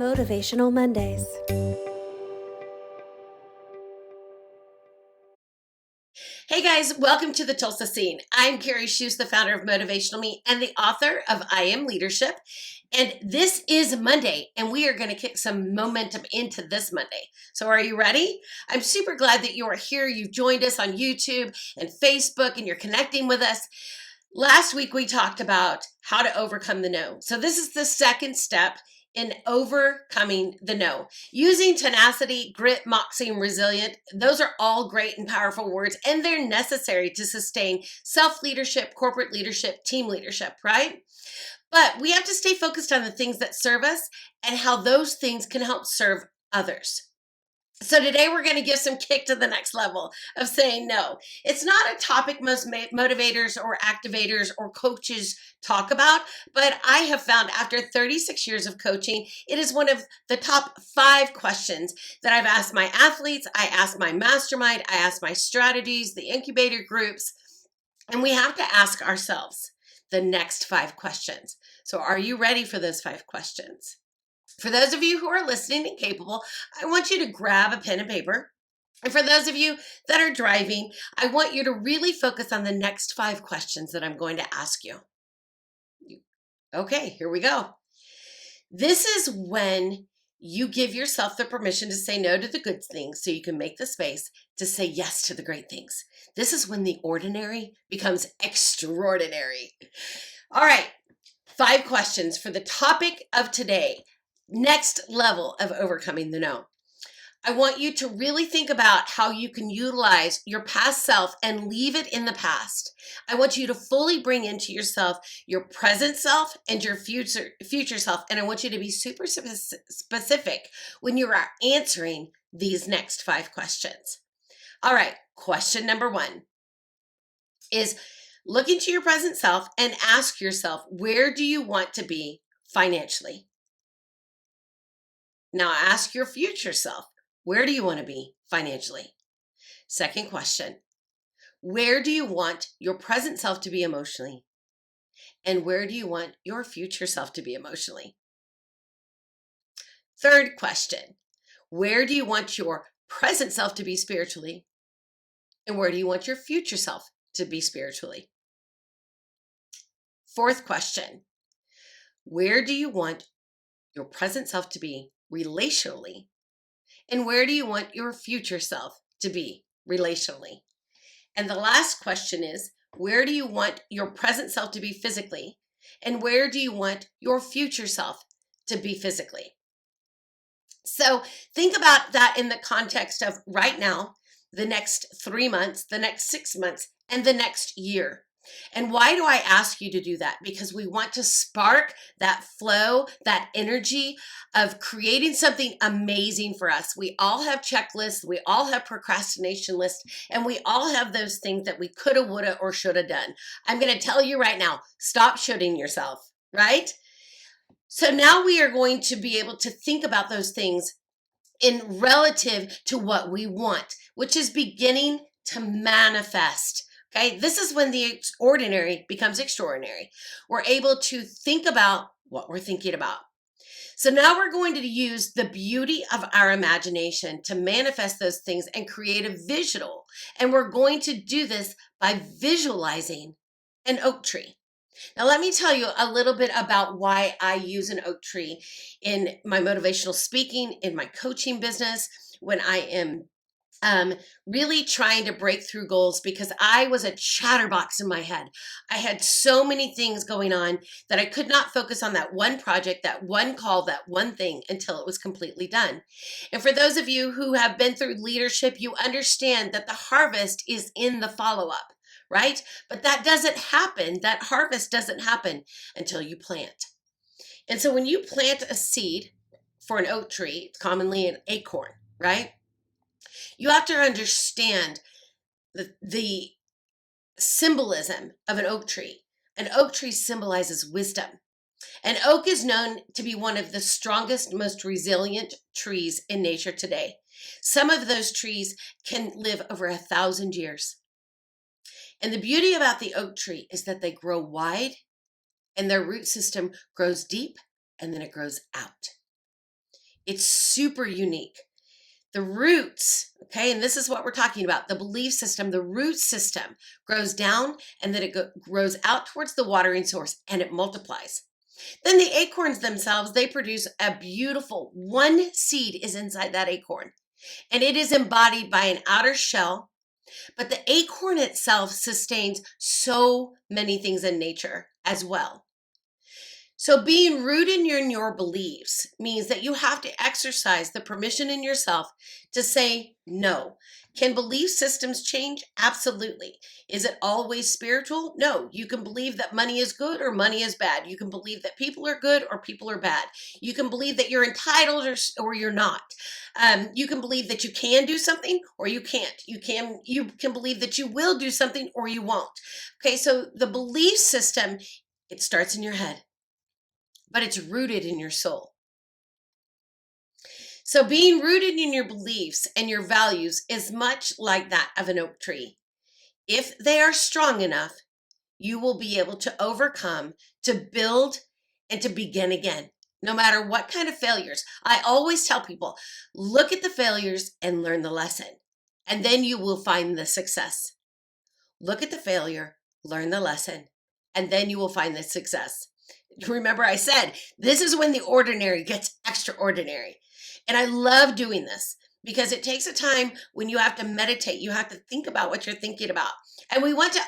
Motivational Mondays. Hey guys, welcome to the Tulsa scene. I'm Karrie Shust, the founder of Motivational Me and the author of I Am Leadership. And this is Monday, and we are going to kick some momentum into this Monday. So are you ready? I'm super glad that you are here. You've joined us on YouTube and Facebook, and you're connecting with us. Last week, we talked about how to overcome the no. So this is the second step in overcoming the no. Using tenacity, grit, moxie, and resilient, those are all great and powerful words, and they're necessary to sustain self-leadership, corporate leadership, team leadership, right? But we have to stay focused on the things that serve us and how those things can help serve others. So today we're going to give some kick to the next level of saying no. It's not a topic most motivators or activators or coaches talk about, but I have found after 36 years of coaching, it is one of the top 5 questions that I've asked my athletes, I ask my mastermind, I ask my strategies, the incubator groups, and we have to ask ourselves the next 5 questions. So are you ready for those 5 questions? For those of you who are listening and capable, I want you to grab a pen and paper. And for those of you that are driving, I want you to really focus on the next 5 questions that I'm going to ask you. Okay, here we go. This is when you give yourself the permission to say no to the good things so you can make the space to say yes to the great things. This is when the ordinary becomes extraordinary. All right, 5 questions for the topic of today. Next level of overcoming the no. I want you to really think about how you can utilize your past self and leave it in the past. I want you to fully bring into yourself your present self and your future self. And I want you to be super specific when you are answering these next 5 questions. All right, question number 1 is look into your present self and ask yourself, where do you want to be financially? Now ask your future self, where do you want to be financially? Second question, where do you want your present self to be emotionally? And where do you want your future self to be emotionally? Third question, where do you want your present self to be spiritually? And where do you want your future self to be spiritually? Fourth question, where do you want your present self to be relationally? And where do you want your future self to be relationally? And the last question is, where do you want your present self to be physically? And where do you want your future self to be physically? So think about that in the context of right now, the next 3 months, the next 6 months, and the next year. And why do I ask you to do that? Because we want to spark that flow, that energy of creating something amazing for us. We all have checklists, we all have procrastination lists, and we all have those things that we coulda, woulda, or shoulda done. I'm going to tell you right now, stop shoulding yourself, right? So now we are going to be able to think about those things in relative to what we want, which is beginning to manifest. Okay, this is when the ordinary becomes extraordinary. We're able to think about what we're thinking about. So now we're going to use the beauty of our imagination to manifest those things and create a visual. And we're going to do this by visualizing an oak tree. Now, let me tell you a little bit about why I use an oak tree in my motivational speaking, in my coaching business, when I am really trying to break through goals, because I was a chatterbox in my head. I had so many things going on that I could not focus on that one project, that one call, that one thing until it was completely done. And for those of you who have been through leadership, you understand that the harvest is in the follow-up, right? But that doesn't happen. That harvest doesn't happen until you plant. And so when you plant a seed for an oak tree, it's commonly an acorn, right? You have to understand the symbolism of an oak tree. An oak tree symbolizes wisdom. An oak is known to be one of the strongest, most resilient trees in nature today. Some of those trees can live over 1,000 years. And the beauty about the oak tree is that they grow wide and their root system grows deep and then it grows out. It's super unique. The roots, okay, and this is what we're talking about, the belief system, the root system grows down and then it grows out towards the watering source and it multiplies. Then the acorns themselves, they produce a beautiful, one seed is inside that acorn and it is embodied by an outer shell, but the acorn itself sustains so many things in nature as well. So being rooted in your beliefs means that you have to exercise the permission in yourself to say no. Can belief systems change? Absolutely. Is it always spiritual? No. You can believe that money is good or money is bad. You can believe that people are good or people are bad. You can believe that you're entitled or you're not. You can believe that you can do something or you can't. You can believe that you will do something or you won't. Okay, so the belief system, it starts in your head, but it's rooted in your soul. So being rooted in your beliefs and your values is much like that of an oak tree. If they are strong enough, you will be able to overcome, to build, and to begin again, no matter what kind of failures. I always tell people, look at the failures and learn the lesson, and then you will find the success. Look at the failure, learn the lesson, and then you will find the success. Remember, I said this is when the ordinary gets extraordinary. And I love doing this because it takes a time when you have to meditate. You have to think about what you're thinking about. And we want to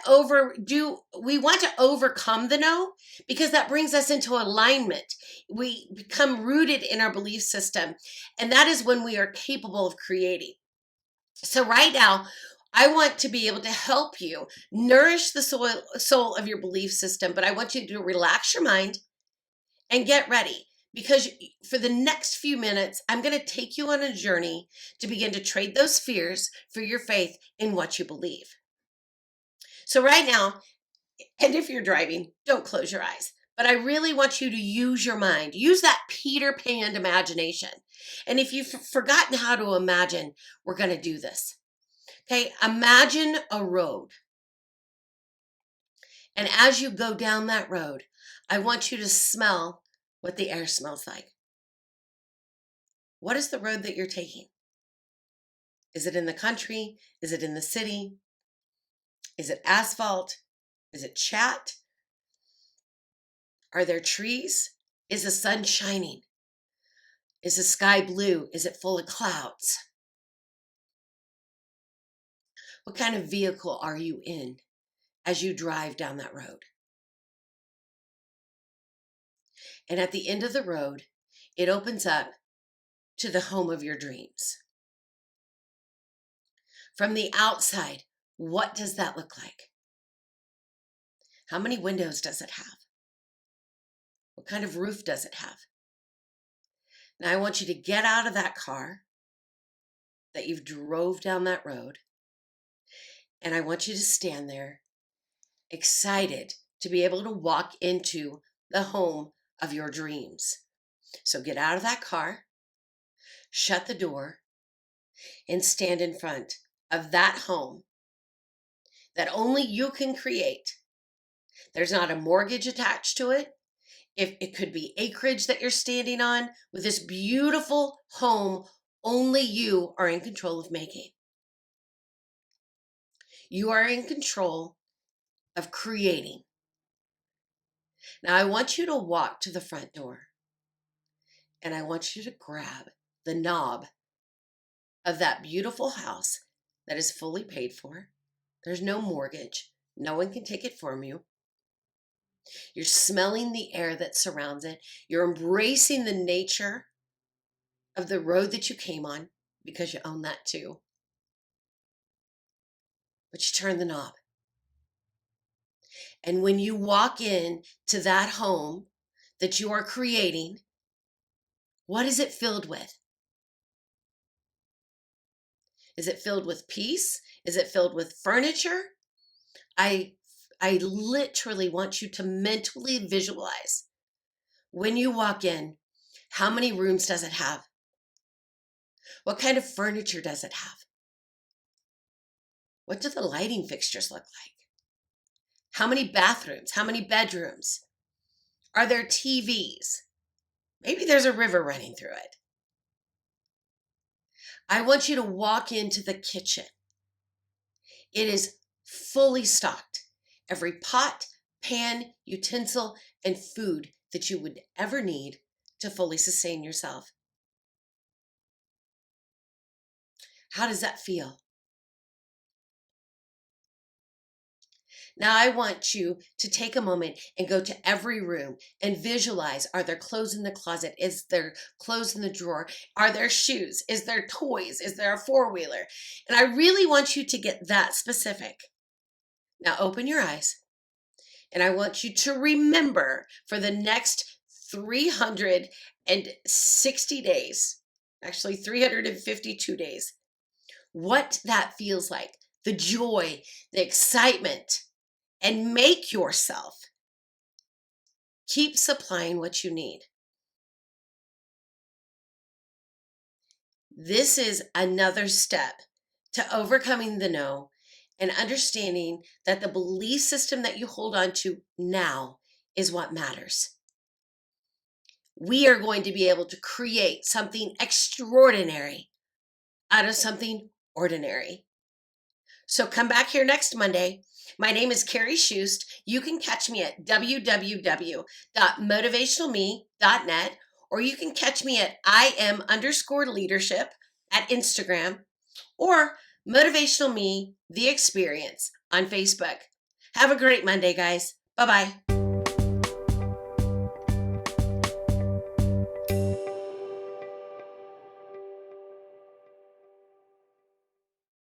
overcome the no because that brings us into alignment. We become rooted in our belief system. And that is when we are capable of creating. So right now, I want to be able to help you nourish the soul of your belief system, but I want you to relax your mind and get ready because for the next few minutes, I'm going to take you on a journey to begin to trade those fears for your faith in what you believe. So right now, and if you're driving, don't close your eyes. But I really want you to use your mind. Use that Peter Pan imagination. And if you've forgotten how to imagine, we're going to do this. Okay, imagine a road. And as you go down that road, I want you to smell what the air smells like. What is the road that you're taking? Is it in the country? Is it in the city? Is it asphalt? Is it chat? Are there trees? Is the sun shining? Is the sky blue? Is it full of clouds? What kind of vehicle are you in as you drive down that road? And at the end of the road, it opens up to the home of your dreams. From the outside, what does that look like? How many windows does it have? What kind of roof does it have? Now I want you to get out of that car that you've drove down that road, and I want you to stand there excited to be able to walk into the home of your dreams. So get out of that car, shut the door, and stand in front of that home that only you can create. There's not a mortgage attached to it. If it could be acreage that you're standing on with this beautiful home only you are in control of making. You are in control of creating. Now I want you to walk to the front door and I want you to grab the knob of that beautiful house that is fully paid for. There's no mortgage. No one can take it from you. You're smelling the air that surrounds it. You're embracing the nature of the road that you came on because you own that too. But you turn the knob. And when you walk in to that home that you are creating, what is it filled with? Is it filled with peace? Is it filled with furniture? I literally want you to mentally visualize when you walk in, how many rooms does it have? What kind of furniture does it have? What do the lighting fixtures look like? How many bathrooms? How many bedrooms? Are there TVs? Maybe there's a river running through it. I want you to walk into the kitchen. It is fully stocked. Every pot, pan, utensil, and food that you would ever need to fully sustain yourself. How does that feel? Now I want you to take a moment and go to every room and visualize, are there clothes in the closet? Is there clothes in the drawer? Are there shoes? Is there toys? Is there a four-wheeler? And I really want you to get that specific. Now open your eyes, and I want you to remember for the next 360 days, actually 352 days, what that feels like, the joy, the excitement, and make yourself keep supplying what you need. This is another step to overcoming the no and understanding that the belief system that you hold on to now is what matters. We are going to be able to create something extraordinary out of something ordinary. So come back here next Monday. My name is Karrie Shust. You can catch me at www.motivationalme.net, or you can catch me at IM_leadership at Instagram, or Motivational Me, The Experience on Facebook. Have a great Monday, guys. Bye-bye.